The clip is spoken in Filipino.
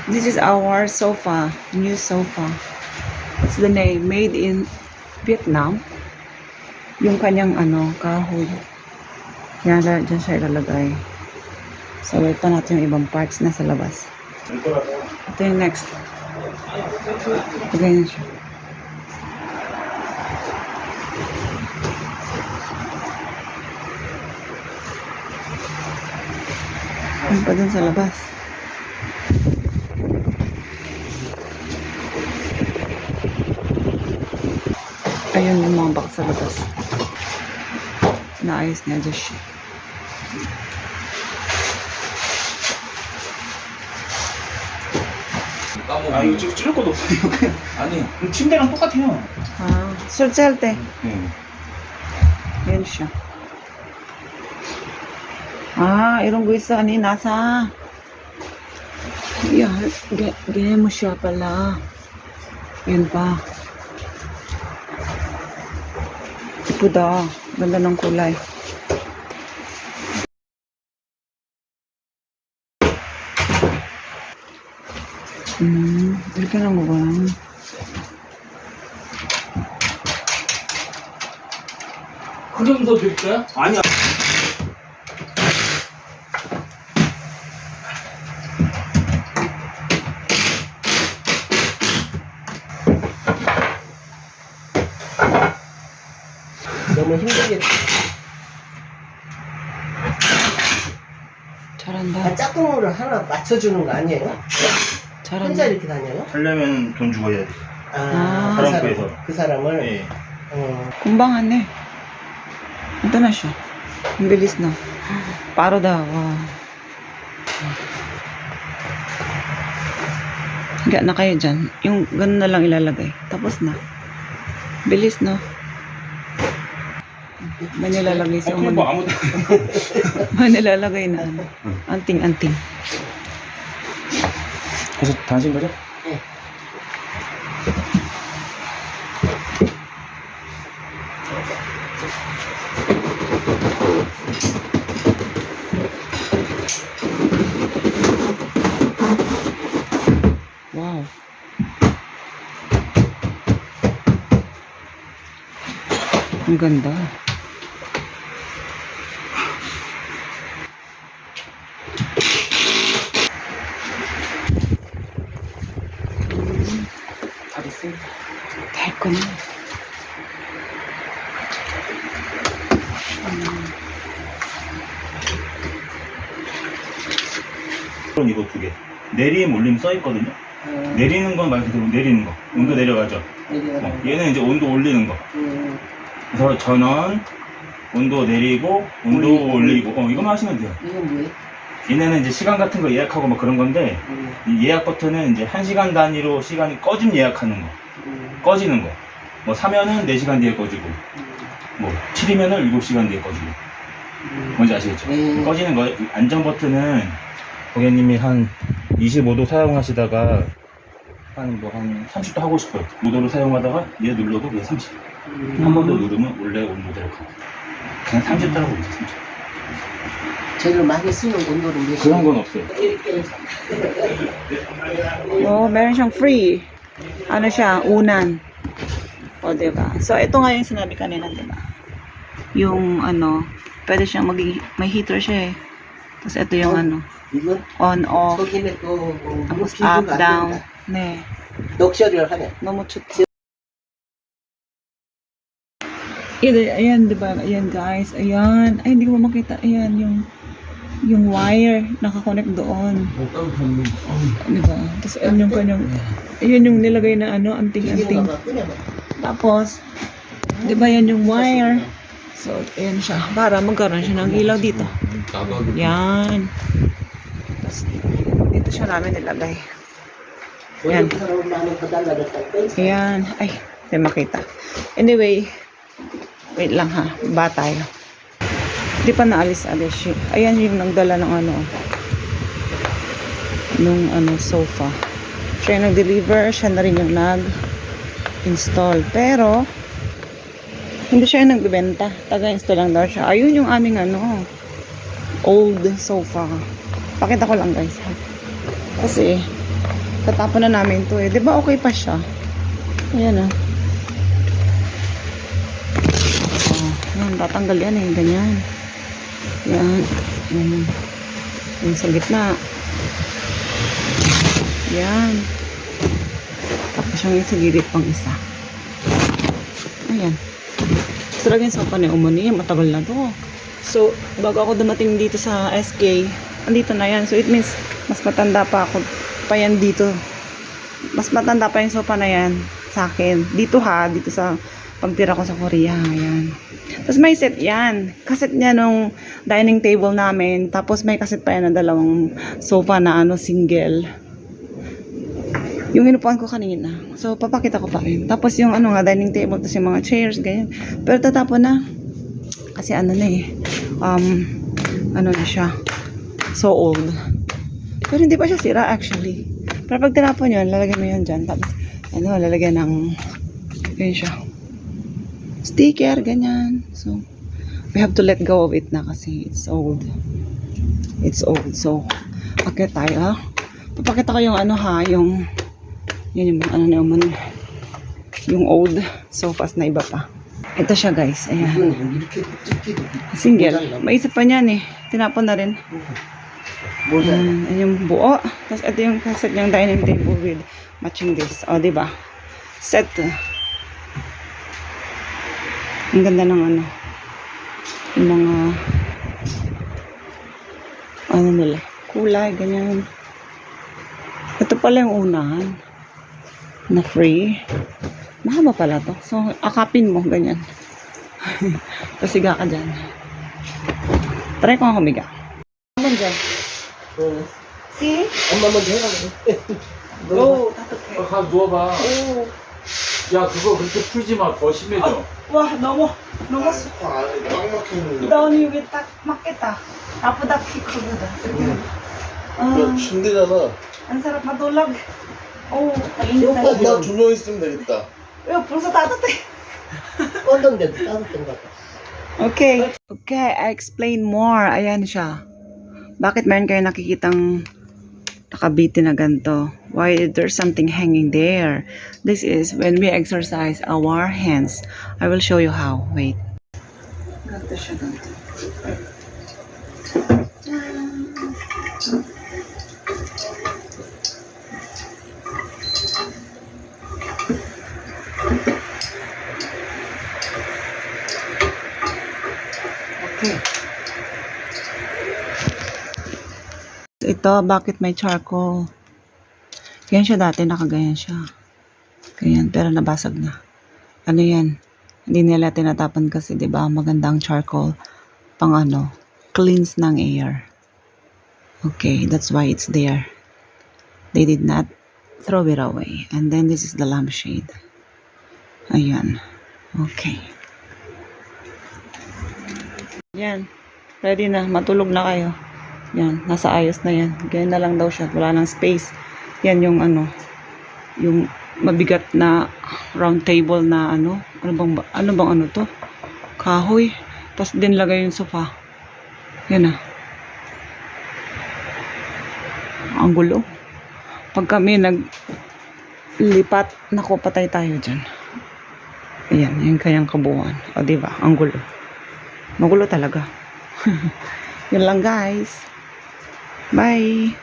This is our sofa, new sofa. What's the name? Made in Vietnam. Yung kanyang kahoy. Yan, dyan siya ilalagay. So, ito natin yung ibang parts na sa labas. Ito yung next. Ganyan siya. Ano pa dun sa labas? Ayun yung mga box sa labas. Naayos niya dyan siya. 아 이거 찍을 것도 없어요. 아니 침대랑 똑같아요. 술취할 때. Yan siya. 이런 거 있어. 아니, nasa. Yeah, ganyan mo siya pala. Yun pa. Ipuda. Ganda ng kulay. 이렇게 하는 거구나. 흑염소 드릴까요? 아니야. 너무 힘들겠다. 잘한다. 짝꿍으로 하나 맞춰주는 거 아니에요? 잘한다. 혼자 이렇게 다녀요? 하려면 돈 주고 해야 돼. 그, 사람께서. 그 사람을? 예. Kumbang ane. Ito na siya. Ang bilis na. Paro daw. Wow. Higa na kayo dyan. Yung ganun na lang ilalagay. Tapos na. Bilis no. May nilalagay sa 그럼 뭐 아무도. May nilalagay na. Anting-anting. 그래서 당신 거죠? 네. Wow. Ang ganda. Dahil ko na. 그럼 이거 두 개. 내림 올림 써 있거든요. 내리는 건 말 그대로 내리는 거. 온도 내려가죠. 얘는 이제 온도 올리는 거. 그래서 전원, 온도 내리고, 온도 올리고. 이거만 하시면 돼요. 이건 뭐예요? 얘네는 이제 시간 같은 거 예약하고 막 그런 건데, 이 예약 버튼은 이제 1시간 단위로 시간이 꺼짐 예약하는 거. 꺼지는 거. 뭐 사면은 4시간 뒤에 꺼지고, 뭐 7이면은 7시간 뒤에 꺼지고. 뭔지 아시겠죠? 꺼지는 거. 안전 버튼은 고객님이 한 25도 사용하시다가 한 30도 하고 싶어요. 5도로 사용하다가 얘 눌러도 얘 30. 한 번 더 누르면 원래 온도대로 가고. 그냥 30도라고 있어, 30. 제일 많이 쓰는 온도는 몇이에요? 그런 건 없어요. 이렇게 Meron siyang free. Ano siya? Unan. Diba? So, ito nga yung sinabi kanina, diba? Yung pwede siyang may heater siya eh. Tapos ito yung 이건 on, off. 저기는 또 Tapos up, down. 네. 넉셔리를 하네. 너무 좋다. Ayan, diba? Ayan, guys. Ayan. Ay, hindi ko makita. Ayan, yung wire nakakonect doon. Diba? Tapos, ayan yung kanyang, ayan yung nilagay na anting-anting. Tapos, diba yan yung wire? So, ayan siya. Para magkaroon siya ng ilaw dito. Yan. Tapos, dito siya namin nilagay. Yan. Ayan. Ay, hindi makita. Anyway, wait lang ha. Ba tayo. Hindi pa naalis-alis. Ayan yung nagdala ng sofa. Siya yung nag-deliver. Siya na rin yung nag-install. Pero, hindi siya yung nagbibenta. Taga-install lang daw siya. Ayun yung aming old sofa. Pakita ko lang guys. Kasi, tatapon na namin to eh. Di ba okay pa siya? Ayan ah. Oh, yan, tatanggal yan eh. Ganyan. Yan. Yan. Yung sa gitna. Yan. Tapos yung sa gilid pang isa. Ayan. Gusto lang yung sopa ni Umani. Matagal na to. So, bago ako dumating dito sa SK, andito na yan. So, it means, mas matanda pa ako pa yan dito. Mas matanda pa yung sopa na yan sa akin. Dito ha, dito sa pagtira ko sa Korea. Ayan. Tapos may set yan. Kaset niya nung dining table namin. Tapos may kaset pa yan na dalawang sofa na single. Yung inupuan ko kanina. So, papakita ko pa rin. Tapos yung dining table. Tapos yung mga chairs, ganyan. Pero tatapon na. Kasi na eh. Na siya. So old. Pero hindi pa siya sira actually. Pero pag tinapon yun, lalagyan mo yun dyan. Tapos, lalagyan ng, yun siya. Sticker, ganyan. So, we have to let go of it na kasi it's old. It's old. So, okay tayo, ha? Papakita ko yung yung, yan yung yung old sofas na iba pa. Ito siya, guys. Ayan. Single. Maisip pa niyan eh. Tinapon na rin. Ayan yung buo. Tapos ito yung set yung dining table with matching this. O, diba? Set. Ang ganda ng yung mga nila. Kulay, ganyan. Ito pala yung unahan na free. Mahaba pala to. So, akapin mo, ganyan. Tapos siga ka dyan. Try ko nga humiga. Naman dyan. See? 엄마 먼저 해라. Oo, tatakay. 가 누워봐. Oo. 야 그거 그렇게 풀지 마. 더 심해져. Wah, 너무 안에 딱 막혀있는데. daun이 여기 딱 맞겠다. 나보다 키 크거든. 야, 침대잖아. ang sarap matulog. Oo, mainit na 오빠 yun. 나 2명 있으면 되겠다. Pulso tatatay. 어떤 데도 따뜻한 것 같아. Okay. Okay, I explain more. Ayan siya. Bakit meron kayo nakikitang nakabitin na ganito? Why there's something hanging there? This is when we exercise our hands. I will show you how. Wait. Ganito siya, ganito. Okay. Ito, bakit may charcoal? Ganyan siya dati, nakaganyan siya. Ganyan, pero nabasag na. Ano yan? Hindi nila tinatapon kasi, di ba? Magandang charcoal. Pang cleans ng air. Okay, that's why it's there. They did not throw it away. And then this is the lampshade. Ayan. Okay. Yan. Ready na. Matulog na kayo. Yan. Nasa ayos na yan. Ganyan na lang daw siya. Wala nang space. Yan yung yung mabigat na round table na ano bang to? Kahoy. Tapos din lagay yung sofa. Yan na. Ang gulo. Pag kami naglipat, naku, patay tayo dyan. Ayan, yung kanyang kabuuan. O, diba? Ang gulo. Magulo talaga. Yun lang, guys. Bye!